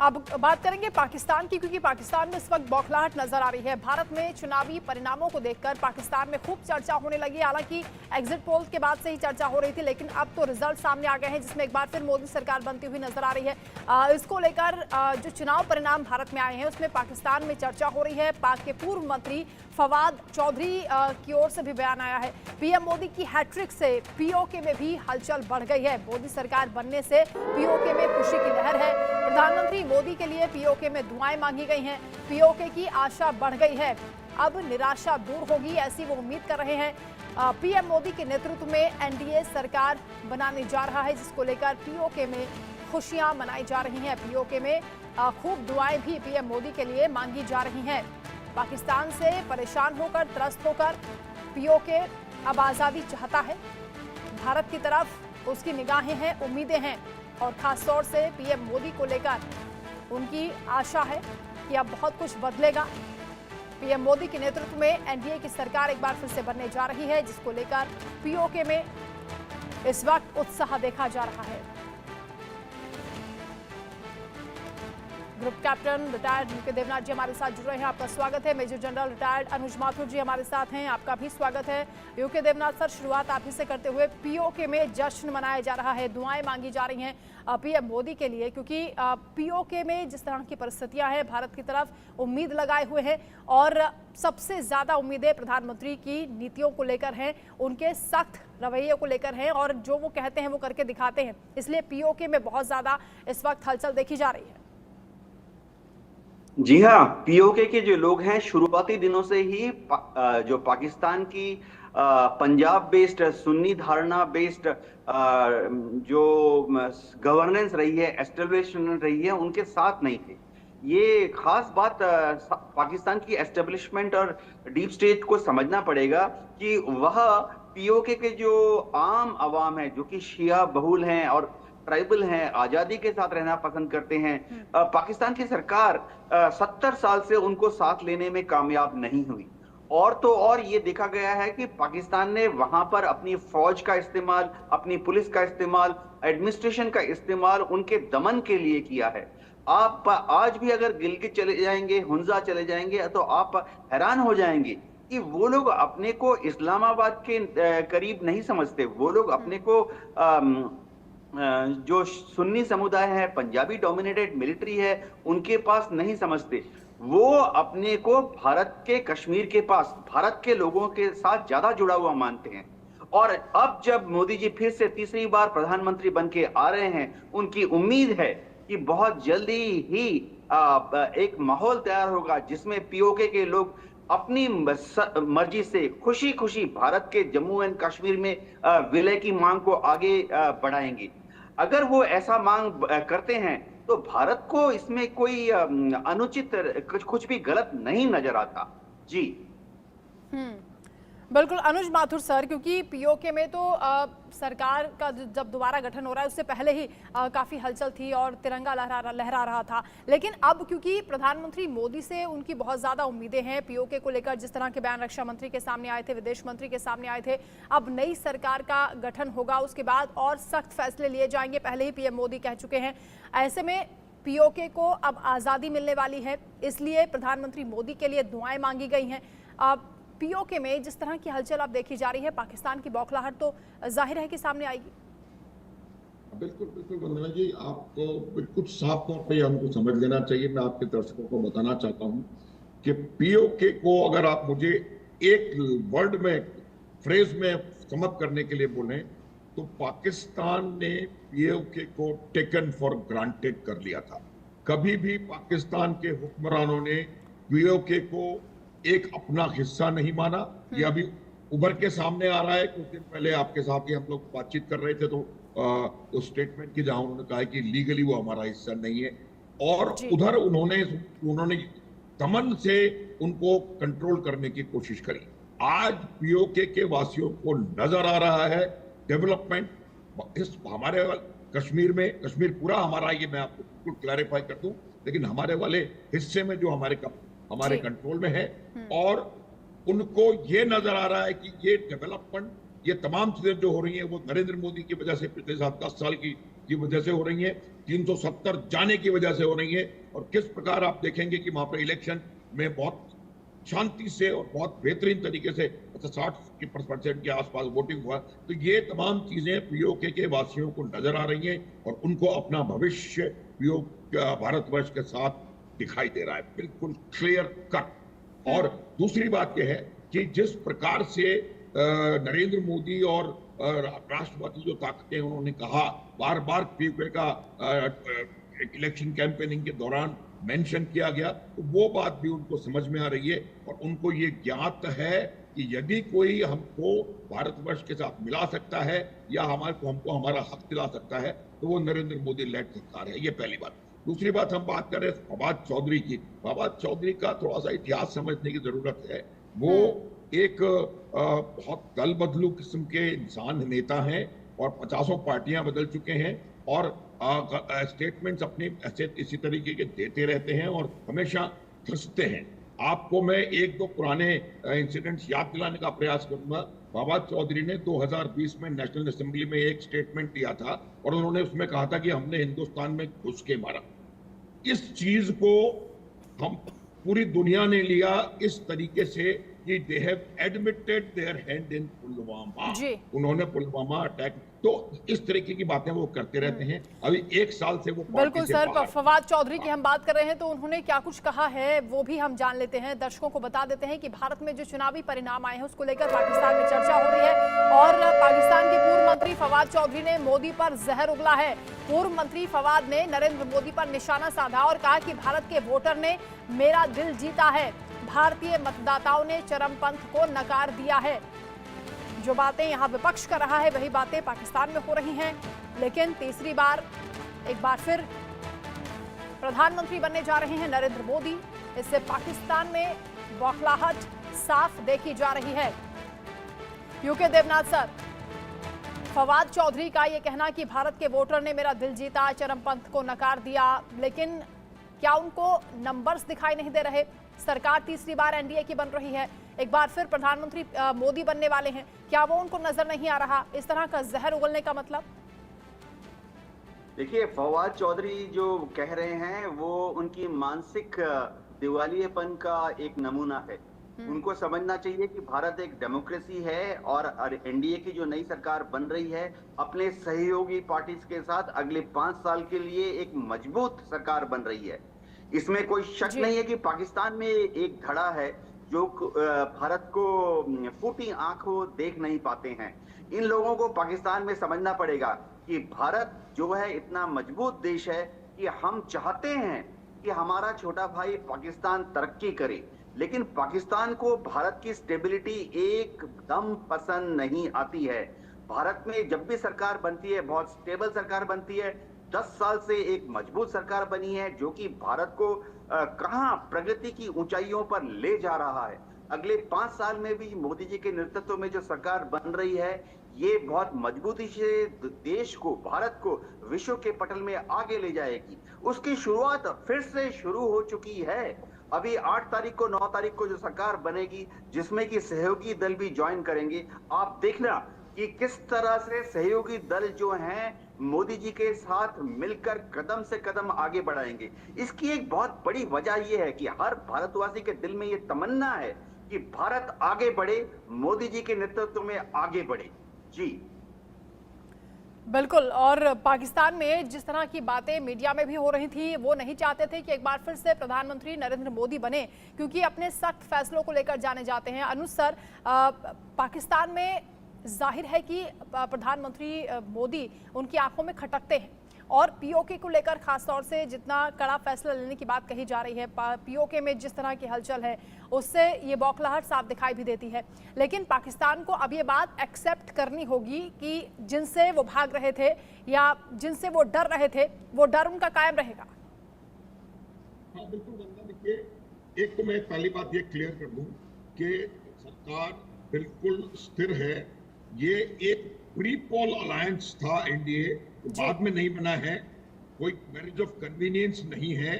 अब बात करेंगे पाकिस्तान की, क्योंकि पाकिस्तान में इस वक्त बौखलाहट नजर आ रही है। भारत में चुनावी परिणामों को देखकर पाकिस्तान में खूब चर्चा होने लगी। हालांकि एग्जिट पोल के बाद से ही चर्चा हो रही थी, लेकिन अब तो रिजल्ट सामने आ गए हैं, जिसमें एक बार फिर मोदी सरकार बनती हुई नजर आ रही है। इसको लेकर जो चुनाव परिणाम भारत में आए हैं उसमें पाकिस्तान में चर्चा हो रही है। पाक के पूर्व मंत्री फवाद चौधरी की ओर से भी बयान आया है। पीएम मोदी की हैट्रिक से पीओके में भी हलचल बढ़ गई है। मोदी सरकार बनने से पीओके में खुशी की लहर है। प्रधानमंत्री मोदी के लिए पीओके में दुआएं मांगी गई हैं। पीओके की आशा बढ़ गई है। अब निराशा दूर होगी, ऐसी वो उम्मीद कर रहे हैं। पीएम मोदी के नेतृत्व में एनडीए सरकार बनाने जा रहा है, जिसको लेकर पीओके में खुशियां मनाई जा रही हैं। पीओके में खूब दुआएं भी पीएम मोदी के लिए मांगी जा रही हैं। पाकिस्तान से परेशान होकर, त्रस्त होकर पीओके अब आज़ादी चाहता है। भारत की तरफ उसकी निगाहें हैं, उम्मीदें हैं, और खास तौर से पीएम मोदी को लेकर उनकी आशा है कि अब बहुत कुछ बदलेगा। पीएम मोदी के नेतृत्व में एनडीए की सरकार एक बार फिर से बनने जा रही है, जिसको लेकर पीओके में इस वक्त उत्साह देखा जा रहा है। Group captain retired U K Devnath ji हमारे साथ जुड़ रहे हैं, आपका स्वागत है। Major general retired Anuj Mathur ji हमारे साथ हैं, आपका भी स्वागत है। यूके देवनाथ सर, शुरुआत आप ही से करते हुए, पीओके में जश्न मनाया जा रहा है, दुआएं मांगी जा रही हैं पीएम मोदी के लिए, क्योंकि पीओके में जिस तरह की परिस्थितियां हैं, भारत की तरफ उम्मीद लगाए हुए हैं, और सबसे ज्यादा उम्मीदें प्रधानमंत्री की नीतियों को लेकर हैं, उनके सख्त रवैये को लेकर हैं, और जो वो कहते हैं वो करके दिखाते हैं। इसलिए पीओके में बहुत ज्यादा इस वक्त हलचल देखी जा रही है। जी हाँ, पीओके के जो लोग हैं शुरुआती दिनों से ही जो पाकिस्तान की पंजाब बेस्ड सुन्नी धारणा बेस्ड जो गवर्नेंस रही है, एस्टेब्लिशमेंट रही है, उनके साथ नहीं थे। ये खास बात पाकिस्तान की एस्टेब्लिशमेंट और डीप स्टेट को समझना पड़ेगा कि वह पीओके के जो आम अवाम है, जो कि शिया बहुल हैं और ट्राइबल हैं, आजादी के साथ रहना पसंद करते हैं, पाकिस्तान की सरकार 70 साल से उनको साथ लेने में कामयाब नहीं हुई। और तो और ये देखा गया है कि पाकिस्तान ने वहां पर अपनी फौज का इस्तेमाल, अपनी पुलिस का इस्तेमाल, एडमिनिस्ट्रेशन का इस्तेमाल उनके दमन के लिए किया है। आप आज भी अगर गिलगित चले जाएंगे, हुंजा चले जाएंगे, तो आप हैरान हो जाएंगे कि वो लोग अपने को इस्लामाबाद के करीब नहीं समझते। वो लोग अपने को जो सुन्नी समुदाय है, पंजाबी डोमिनेटेड मिलिट्री है, उनके पास नहीं समझते। वो अपने को भारत के कश्मीर के पास, भारत के लोगों के साथ ज्यादा जुड़ा हुआ मानते हैं। और अब जब मोदी जी फिर से तीसरी बार प्रधानमंत्री बन के आ रहे हैं, उनकी उम्मीद है कि बहुत जल्दी ही एक माहौल तैयार होगा जिसमें पीओके के लोग अपनी मर्जी से खुशी खुशी भारत के जम्मू एंड कश्मीर में विलय की मांग को आगे बढ़ाएंगे। अगर वो ऐसा मांग करते हैं तो भारत को इसमें कोई अनुचित कुछ भी गलत नहीं नजर आता। जी बिल्कुल अनुज माथुर सर, क्योंकि पीओके में तो सरकार का जब दोबारा गठन हो रहा है उससे पहले ही काफ़ी हलचल थी और तिरंगा लहरा रहा था, लेकिन अब क्योंकि प्रधानमंत्री मोदी से उनकी बहुत ज़्यादा उम्मीदें हैं पीओके को लेकर, जिस तरह के बयान रक्षा मंत्री के सामने आए थे, विदेश मंत्री के सामने आए थे, अब नई सरकार का गठन होगा, उसके बाद और सख्त फैसले लिए जाएंगे, पहले ही पीएम मोदी कह चुके हैं। ऐसे में पीओके को अब आज़ादी मिलने वाली है, इसलिए प्रधानमंत्री मोदी के लिए दुआएं मांगी गई हैं। अब पीओके में जिस तरह की हलचल अब देखी जा रही है, पाकिस्तान की बौखलाहट तो जाहिर है कि सामने आएगी। बिल्कुल बिल्कुल वंदना जी, आपको बिल्कुल साफ तौर पे हमको समझ लेना चाहिए। मैं आपके दर्शकों को बताना चाहता हूं कि पीओके को अगर आप मुझे एक वर्ड में, फ्रेज में समअप करने के लिए बोलें तो पाकिस्तान ने पीओके को टेकन फॉर ग्रांटेड कर लिया था। कभी भी पाकिस्तान के हुक्मरानों ने पीओके को एक अपना हिस्सा नहीं माना। ये अभी उभर के सामने आ रहा है। कुछ दिन पहले आपके साथ ही हम लोग बातचीत कर रहे थे तो उस स्टेटमेंट की जहां उन्होंने कहा कि लीगली वो हमारा हिस्सा नहीं है, और उधर उन्होंने दमन से उनको कंट्रोल करने की कोशिश करी। आज पीओके के वासियों को नजर आ रहा है डेवलपमेंट इस हमारे कश्मीर में, कश्मीर पूरा हमारा, ये मैं आपको बिल्कुल क्लैरिफाई कर दूं, लेकिन हमारे वाले हिस्से में जो हमारे कंट्रोल में है, और उनको ये नजर आ रहा है कि ये डेवलपमेंट ये तमाम चीजें जो हो रही हैं वो नरेंद्र मोदी की वजह से पिछले 7-10 साल की वजह से हो रही हैं, 370 जाने की वजह से हो रही है। और किस प्रकार आप देखेंगे कि वहां पर इलेक्शन में बहुत शांति से और बहुत बेहतरीन तरीके से 60% के आसपास वोटिंग हुआ। तो ये तमाम चीजें पीओके के वासियों को नजर आ रही हैं और उनको अपना भविष्य भारतवर्ष के साथ दिखाई दे रहा है, बिल्कुल क्लियर कट। और दूसरी बात यह है कि जिस प्रकार से नरेंद्र मोदी और राष्ट्रवादी जो ताकतें उन्होंने कहा, बार बार पीओके का इलेक्शन कैंपेनिंग के दौरान मेंशन किया गया, तो वो बात भी उनको समझ में आ रही है और उनको ये ज्ञात है कि यदि कोई हमको भारतवर्ष के साथ मिला सकता है या हमको हमारा हक दिला सकता है तो वो नरेंद्र मोदी लेड सरकार है। ये पहली बात। दूसरी बात, हम बात कर रहे हैं फवाद चौधरी की। फवाद चौधरी का थोड़ा सा इतिहास समझने की जरूरत है। वो एक बहुत दल बदलू किस्म के इंसान नेता हैं और 50 पार्टियां बदल चुके हैं और स्टेटमेंट्स अपने ऐसे इसी तरीके के देते रहते हैं और हमेशा फंसते हैं। आपको मैं एक दो पुराने इंसिडेंट्स याद दिलाने का प्रयास करूंगा। फवाद चौधरी ने 2020 में नेशनल असेंबली में एक स्टेटमेंट दिया था और उन्होंने उसमें कहा था कि हमने हिंदुस्तान में घुस के मारा। इस चीज को हम पूरी दुनिया ने लिया इस तरीके से कि they have admitted their hand in Pulwama. उन्होंने पुलवामा अटैक, तो इस तरीके की बातें वो करते रहते हैं। अभी 1 साल से वो बिल्कुल सर, फवाद चौधरी की हम बात कर रहे हैं तो उन्होंने क्या कुछ कहा है वो भी हम जान लेते हैं। दर्शकों को बता देते हैं कि भारत में जो चुनावी परिणाम आए हैं उसको लेकर पाकिस्तान में चर्चा हो रही है और पाकिस्तान के पूर्व मंत्री फवाद चौधरी ने मोदी पर जहर उगला है। पूर्व मंत्री फवाद ने नरेंद्र मोदी पर निशाना साधा और कहा कि भारत के वोटर ने मेरा दिल जीता है, भारतीय मतदाताओं ने चरमपंथ को नकार दिया है। जो बातें यहां विपक्ष कर रहा है वही बातें पाकिस्तान में हो रही हैं। लेकिन तीसरी बार एक बार फिर प्रधानमंत्री बनने जा रहे हैं नरेंद्र मोदी। इससे पाकिस्तान में बौखलाहट साफ देखी जा रही है। यूके देवनाथ सर, फवाद चौधरी का यह कहना कि भारत के वोटर ने मेरा दिल जीता, चरमपंथ को नकार दिया, लेकिन क्या उनको नंबर्स दिखाई नहीं दे रहे? सरकार तीसरी बार एनडीए की बन रही है, एक बार फिर प्रधानमंत्री मोदी बनने वाले हैं, क्या वो उनको नजर नहीं आ रहा? इस तरह का जहर उगलने का मतलब? देखिए, फवाद चौधरी जो कह रहे हैं वो उनकी मानसिक दिवालियेपन का एक नमूना है। उनको समझना चाहिए कि भारत एक डेमोक्रेसी है और एनडीए की जो नई सरकार बन रही है अपने सहयोगी पार्टीज के साथ अगले 5 साल के लिए एक मजबूत सरकार बन रही है। इसमें कोई शक नहीं है कि पाकिस्तान में एक धड़ा है जो भारत को फूटी आंखों देख नहीं पाते हैं। इन लोगों को पाकिस्तान में समझना पड़ेगा कि भारत जो है इतना मजबूत देश है कि हम चाहते हैं कि हमारा छोटा भाई पाकिस्तान तरक्की करे, लेकिन पाकिस्तान को भारत की स्टेबिलिटी एकदम पसंद नहीं आती है। भारत में जब भी सरकार बनती है बहुत स्टेबल सरकार बनती है। 10 साल से एक मजबूत सरकार बनी है जो कि भारत को कहां प्रगति की ऊंचाइयों पर ले जा रहा है। अगले 5 साल में भी मोदी जी के नेतृत्व में जो सरकार बन रही है ये बहुत मजबूती से देश को, भारत को विश्व के पटल में आगे ले जाएगी। उसकी शुरुआत फिर से शुरू हो चुकी है। अभी 8 तारीख को 9 तारीख को जो सरकार बनेगी जिसमें कि सहयोगी दल भी ज्वाइन करेंगे, आप देखना कि किस तरह से सहयोगी दल जो हैं मोदी जी के साथ मिलकर कदम से कदम आगे बढ़ाएंगे। इसकी एक बहुत बड़ी वजह यह है कि हर भारतवासी के दिल में यह तमन्ना है कि भारत आगे बढ़े, मोदी जी के नेतृत्व में आगे बढ़े। जी बिल्कुल, और पाकिस्तान में जिस तरह की बातें मीडिया में भी हो रही थी वो नहीं चाहते थे कि एक बार फिर से प्रधानमंत्री नरेंद्र मोदी बने, क्योंकि अपने सख्त फैसलों को लेकर जाने जाते हैं। अनुज सर, पाकिस्तान में जाहिर है कि प्रधानमंत्री मोदी उनकी आंखों में खटकते हैं और पीओके को लेकर खासतौर से जितना कड़ा फैसला लेने की बात कही जा रही है, पीओके में जिस तरह की हलचल है उससे ये बौखलाहट साफ दिखाई भी देती है। लेकिन पाकिस्तान को अब ये बात एक्सेप्ट करनी होगी कि जिनसे वो भाग रहे थे या जिनसे वो डर रहे थे वो डर उनका कायम रहेगा। हाँ बिल्कुल वंदना, देखिए एक तो मैं पहली बात ये क्लियर कर दूं कि सरकार बिल्कुल स्थिर है। ये एक प्री पोल अलायंस था एनडीए, बाद में नहीं बना है, कोई मैरिज ऑफ कन्वीनियंस नहीं है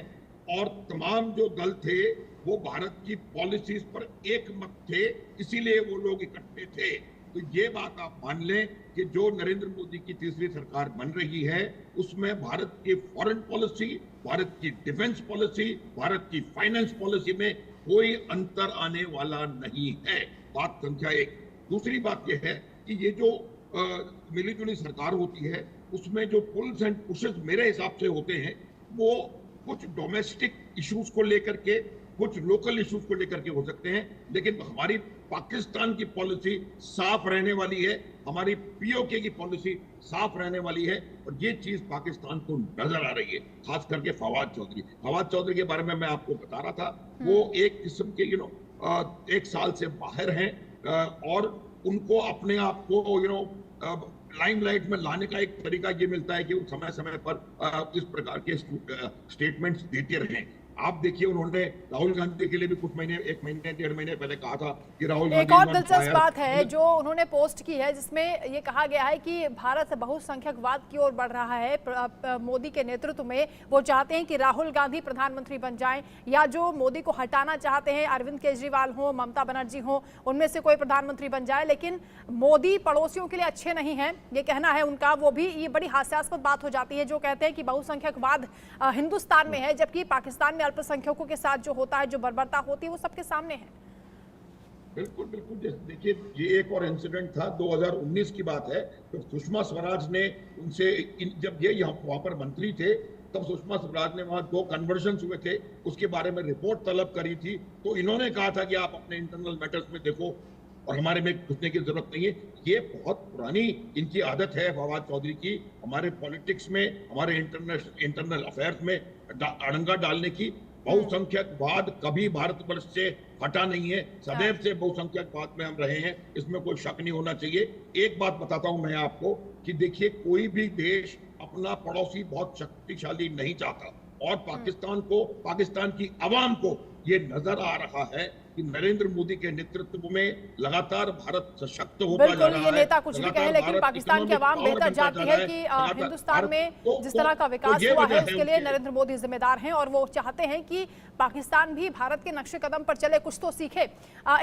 और तमाम जो दल थे वो भारत की पॉलिसीज पर एक मत थे, इसीलिए वो लोग इकट्ठे थे। तो ये बात आप मान लें कि जो नरेंद्र मोदी की तीसरी सरकार बन रही है उसमें भारत की फॉरेन पॉलिसी, भारत की डिफेंस पॉलिसी, भारत की फाइनेंस पॉलिसी में कोई अंतर आने वाला नहीं है। बात संख्या एक। दूसरी बात यह है कि ये जो मिलीजुली सरकार होती है उसमें जो पुल्स एंड पुशेस मेरे हिसाब से होते हैं वो कुछ डोमेस्टिक इश्यूज को लेकर के, कुछ लोकल इश्यूज को लेकर के हो सकते हैं, लेकिन हमारी पाकिस्तान की पॉलिसी साफ रहने वाली है, हमारी पीओके की पॉलिसी साफ रहने वाली है और ये चीज पाकिस्तान को नजर आ रही है। खास करके फवाद चौधरी के बारे में मैं आपको बता रहा था, वो एक किस्म के एक साल से बाहर हैं और उनको अपने आप को लाइमलाइट में लाने का एक तरीका ये मिलता है कि वो समय समय पर इस प्रकार के स्टेटमेंट्स देते रहें। आप देखिए उन्होंने राहुल गांधी के लिए भी कुछ महीने, 1 महीने 1.5 महीने पहले कहा था कि राहुल गांधी एक और दिलचस्प बात है जो उन्होंने पोस्ट की है जिसमें ये कहा गया है कि भारत बहुसंख्यकवाद की ओर बढ़ रहा है। मोदी के नेतृत्व में वो चाहते हैं कि राहुल गांधी प्रधानमंत्री बन जाएं या जो मोदी को हटाना चाहते हैं अरविंद केजरीवाल हो, ममता बनर्जी हो, उनमें से कोई प्रधानमंत्री बन जाए, लेकिन मोदी पड़ोसियों के लिए अच्छे नहीं हैं, ये कहना है उनका। वो भी ये बड़ी हास्यास्पद बात हो जाती है जो कहते हैं कि बहुसंख्यकवाद हिंदुस्तान में है जबकि पाकिस्तान में अल्पसंख्यकों के साथ जो होता है, जो बर्बरता होती है, वो सबके सामने है। बिल्कुल बिल्कुल। देखिए ये एक और इंसिडेंट था, 2019 की बात है, तो सुषमा स्वराज ने उनसे, जब ये वहां पर मंत्री थे तब सुषमा स्वराज ने वहां 2 कन्वर्जन हुए थे, उसके बारे में रिपोर्ट तलब करी थी, तो इन्होंने कहा था कि आप अपने इंटरनल मैटर्स में देखो और हमारे में घुसने की जरूरत नहीं है। ये बहुत पुरानी इनकी आदत है फवाद चौधरी की, हमारे पॉलिटिक्स में, हमारे इंटरनल अफेयर्स में अड़ंगा डालने की। बहुसंख्यकवाद कभी भारतवर्ष से हटा नहीं है, सदैव से बहुसंख्यकवाद में हम रहे हैं, इसमें कोई शक नहीं होना चाहिए। एक बात बताता हूं मैं आपको कि देखिए कोई भी देश अपना पड़ोसी बहुत शक्तिशाली नहीं चाहता और पाकिस्तान की आवाम को ये नजर आ रहा है कि नरेंद्र मोदी के नेतृत्व में लगातार भारत सशक्त होता जा रहा है। ये नेता कुछ भी कहे लेकिन पाकिस्तान की आवाम बेहतर जानती है कि हिंदुस्तान में जिस तरह का विकास हुआ है उसके लिए नरेंद्र मोदी जिम्मेदार हैं और वो चाहते हैं कि पाकिस्तान भी भारत के नक्शे कदम पर चले, कुछ तो सीखे।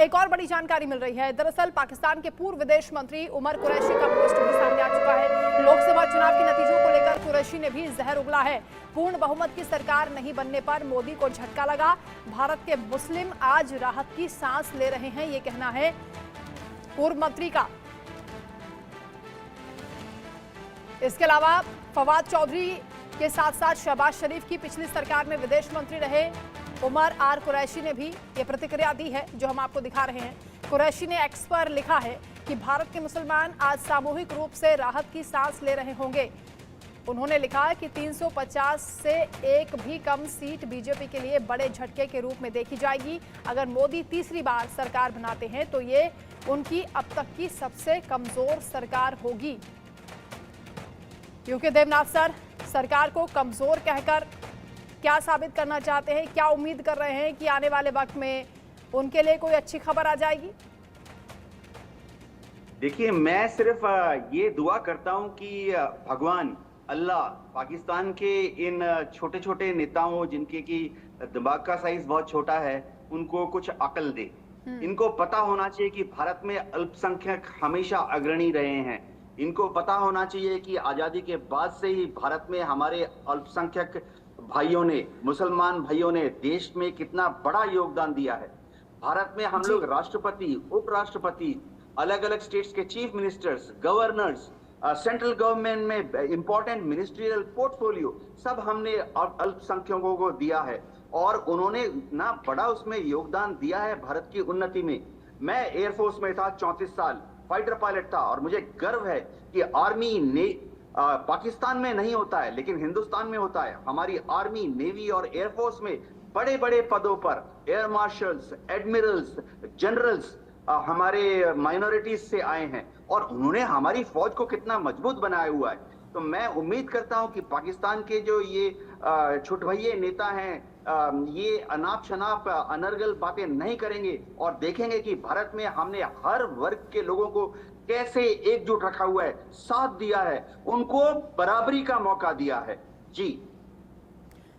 एक और बड़ी जानकारी मिल रही है, दरअसल पाकिस्तान के पूर्व विदेश मंत्री उमर कुरैशी का पोस्ट भी सामने आ चुका है। लोकसभा चुनाव के नतीजों को लेकर कुरैशी ने भी जहर उगला है। पूर्ण बहुमत की सरकार नहीं बनने पर मोदी को झटका लगा, भारत के मुस्लिम आज राहत की सांस ले रहे हैं, ये कहना है पूर्व मंत्री का। इसके अलावा फवाद चौधरी के साथ साथ शहबाज शरीफ की पिछली सरकार में विदेश मंत्री रहे उमर आर कुरैशी ने भी ये प्रतिक्रिया दी है जो हम आपको दिखा रहे हैं। कुरैशी ने एक्स पर लिखा है कि भारत के मुसलमान आज सामूहिक रूप से राहत की सांस ले रहे होंगे। उन्होंने लिखा कि 350 से एक भी कम सीट बीजेपी के लिए बड़े झटके के रूप में देखी जाएगी। अगर मोदी तीसरी बार सरकार बनाते हैं तो ये उनकी अब तक की सबसे कमजोर सरकार होगी। क्योंकि देवनाथ सर सरकार को कमजोर कहकर क्या साबित करना चाहते हैं, क्या उम्मीद कर रहे हैं कि आने वाले वक्त में उनके लिए कोई अच्छी खबर आ जाएगी? देखिए मैं सिर्फ ये दुआ करता हूं कि भगवान अल्लाह पाकिस्तान के इन छोटे छोटे नेताओं जिनके की दिमाग का साइज बहुत छोटा है उनको कुछ अकल दे। इनको पता होना चाहिए कि भारत में अल्पसंख्यक हमेशा अग्रणी रहे हैं। इनको पता होना चाहिए कि आजादी के बाद से ही भारत में हमारे अल्पसंख्यक भाइयों ने, मुसलमान भाइयों ने देश में कितना बड़ा योगदान दिया है। भारत में हम लोग राष्ट्रपति, उपराष्ट्रपति, अलग अलग स्टेट्स के chief ministers, governors, central government में इंपॉर्टेंट मिनिस्ट्रियल पोर्टफोलियो सब हमने अल्पसंख्यकों को दिया है और उन्होंने ना बड़ा उसमें योगदान दिया है भारत की उन्नति में। मैं एयरफोर्स में था 34 साल, फाइटर पायलट था और मुझे गर्व है कि आर्मी ने पाकिस्तान में नहीं होता है लेकिन हिंदुस्तान में होता है। हमारी आर्मी, नेवी और एयरफोर्स में बड़े बड़े पदों पर एयर मार्शल्स, एडमिरल्स, जनरल्स हमारे माइनॉरिटीज से आए हैं और उन्होंने हमारी फौज को कितना मजबूत बनाया हुआ है। तो मैं उम्मीद करता हूं कि पाकिस्तान के जो ये छुटभइये नेता हैं ये अनाप शनाप अनर्गल बातें नहीं करेंगे और देखेंगे कि भारत में हमने हर वर्ग के लोगों को कैसे एकजुट रखा हुआ है, साथ दिया है, उनको बराबरी का मौका दिया है। जी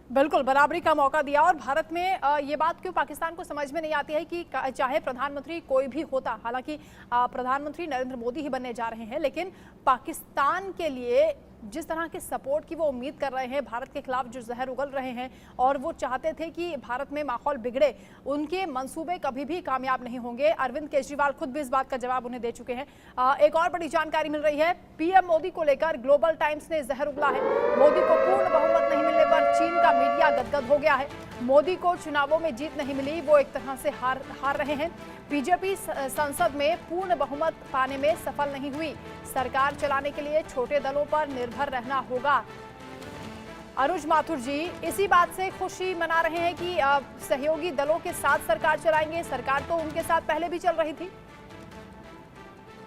बिल्कुल बराबरी का मौका दिया। और भारत में ये बात क्यों पाकिस्तान को समझ में नहीं आती है कि चाहे प्रधानमंत्री कोई भी होता, हालांकि प्रधानमंत्री नरेंद्र मोदी ही बनने जा रहे हैं, लेकिन पाकिस्तान के लिए जिस तरह के सपोर्ट की वो उम्मीद कर रहे हैं, भारत के खिलाफ जो जहर उगल रहे हैं और वो चाहते थे कि भारत में माहौल बिगड़े, उनके मंसूबे कभी भी कामयाब नहीं होंगे। अरविंद केजरीवाल खुद भी इस बात का जवाब उन्हें दे चुके हैं। एक और बड़ी जानकारी मिल रही है, पीएम मोदी को लेकर ग्लोबल टाइम्स ने जहर उगला है। मोदी को पूर्ण बहुमत नहीं मिलने पर चीन का मीडिया गदगद हो गया है। मोदी को चुनावों में जीत नहीं मिली, वो एक तरह से हार रहे हैं। बीजेपी संसद में पूर्ण बहुमत पाने में सफल नहीं हुई। सरकार चलाने के लिए छोटे दलों पर निर्भर रहना होगा। अनुज माथुर जी इसी बात से खुशी मना रहे हैं कि सहयोगी दलों के साथ सरकार चलाएंगे। सरकार तो उनके साथ पहले भी चल रही थी।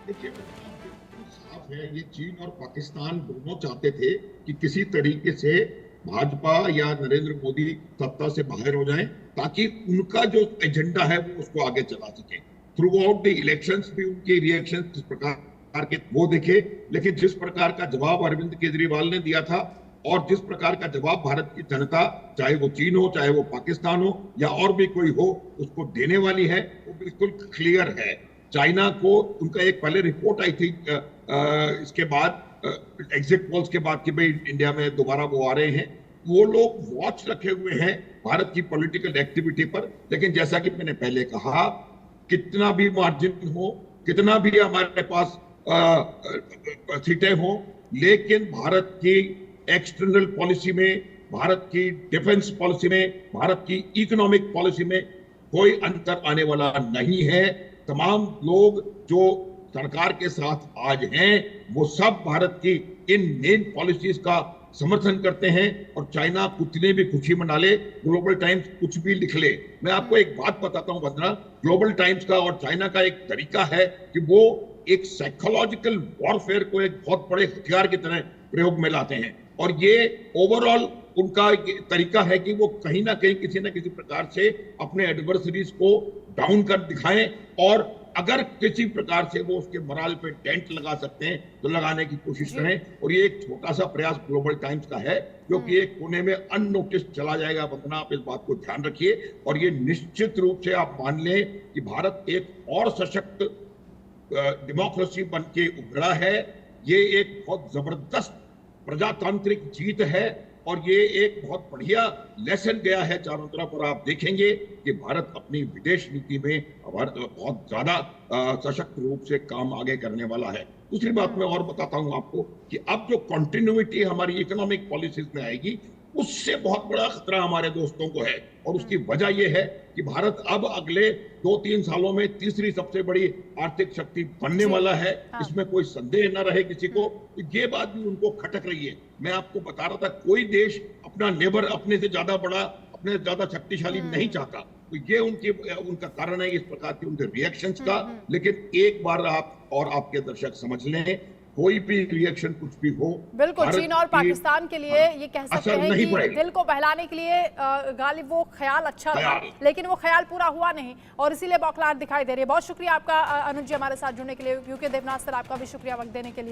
देखिए साफ है, ये चीन और पाकिस्तान दोनों चाहते थे कि किसी तरीके से भाजपा या नरेंद्र मोदी सत्ता से बाहर हो जाएं, ताकि उनका जो एजेंडा है वो उसको आगे चला सके। थ्रू आउट द इलेक्शंस भी उनके रिएक्शन किस प्रकार के वो देखे, लेकिन जिस प्रकार का जवाब अरविंद केजरीवाल ने दिया था और जिस प्रकार का जवाब भारत की जनता, चाहे वो चीन हो, चाहे वो पाकिस्तान हो या और भी कोई हो, उसको देने वाली है, वो बिल्कुल क्लियर है। चाइना को उनका एक पहले रिपोर्ट आई थी इसके बाद एग्जिट पोल्स के बाद कि भाई इंडिया में दोबारा वो आ रहे हैं। वो लोग वॉच रखे हुए हैं भारत की पॉलिटिकल एक्टिविटी पर, लेकिन जैसा कि मैंने पहले कहा, कितना भी मार्जिन हो, कितना भी हमारे पास सीटें हो, लेकिन भारत की एक्सटर्नल पॉलिसी में, भारत की डिफेंस पॉलिसी में, भारत की इकोनॉमिक पॉलिसी में कोई अंतर आने वाला नहीं है। तमाम लोग जो सरकार के साथ आज हैं, वो सब भारत की इन मेन पॉलिसीज का समर्थन करते हैं। और चाइना कितने भी खुशी मना ले, ग्लोबल टाइम्स कुछ भी लिख ले, मैं आपको एक बात बताता हूं वंदना, ग्लोबल टाइम्स का और चाइना का एक तरीका है कि वो एक साइकोलॉजिकल वॉरफेयर को एक बहुत बड़े हथियार की तरह प्रयोग में लाते हैं। और ये ओवरऑल उनका तरीका है कि वो कहीं ना कहीं किसी न किसी प्रकार से अपने एडवर्सरीज को डाउन कर दिखाएं, और अगर किसी प्रकार से वो उसके मोराल पे डेंट लगा सकते हैं तो लगाने की कोशिश करें। और ये एक छोटा सा प्रयास ग्लोबल टाइम्स का है, जो कि एक कोने में अननोटिस चला जाएगा। वंदना, आप इस बात को ध्यान रखिए। और ये निश्चित रूप से आप मान लें कि भारत एक और सशक्त डेमोक्रेसी बन के उभरा है। ये एक बहुत जबरदस्त प्रजातांत्रिक जीत है और ये एक बहुत बढ़िया लेसन गया है चारों तरफ। और आप देखेंगे कि भारत अपनी विदेश नीति में बहुत ज्यादा सशक्त रूप से काम आगे करने वाला है। दूसरी बात मैं और बताता हूं आपको कि अब जो कंटिन्यूटी हमारी इकोनॉमिक पॉलिसीज में आएगी, उससे बहुत बड़ा खतरा हमारे दोस्तों को है। और उसकी वजह यह है कि भारत अब अगले 2-3 सालों में तीसरी सबसे बड़ी आर्थिक शक्ति बनने वाला है। इसमें कोई संदेह न रहे किसी को। तो ये बात भी उनको खटक रही है। मैं आपको बता रहा था, कोई देश अपना नेबर अपने से ज्यादा बड़ा, अपने से ज्यादा शक्तिशाली नहीं चाहता। तो ये उनका कारण है इस प्रकार के उनके रिएक्शंस का। लेकिन एक बार आप और आपके दर्शक समझ लें, कोई भी रिएक्शन कुछ भी हो, बिल्कुल चीन और पाकिस्तान के लिए ये कह सकते हैं कि दिल को बहलाने के लिए गालिब वो ख्याल अच्छा था, लेकिन वो ख्याल पूरा हुआ नहीं और इसीलिए बौखलाहट दिखाई दे रही है। बहुत शुक्रिया आपका अनुज जी हमारे साथ जुड़ने के लिए। यूके देवनाथ सर, आपका भी शुक्रिया वक्त देने के लिए।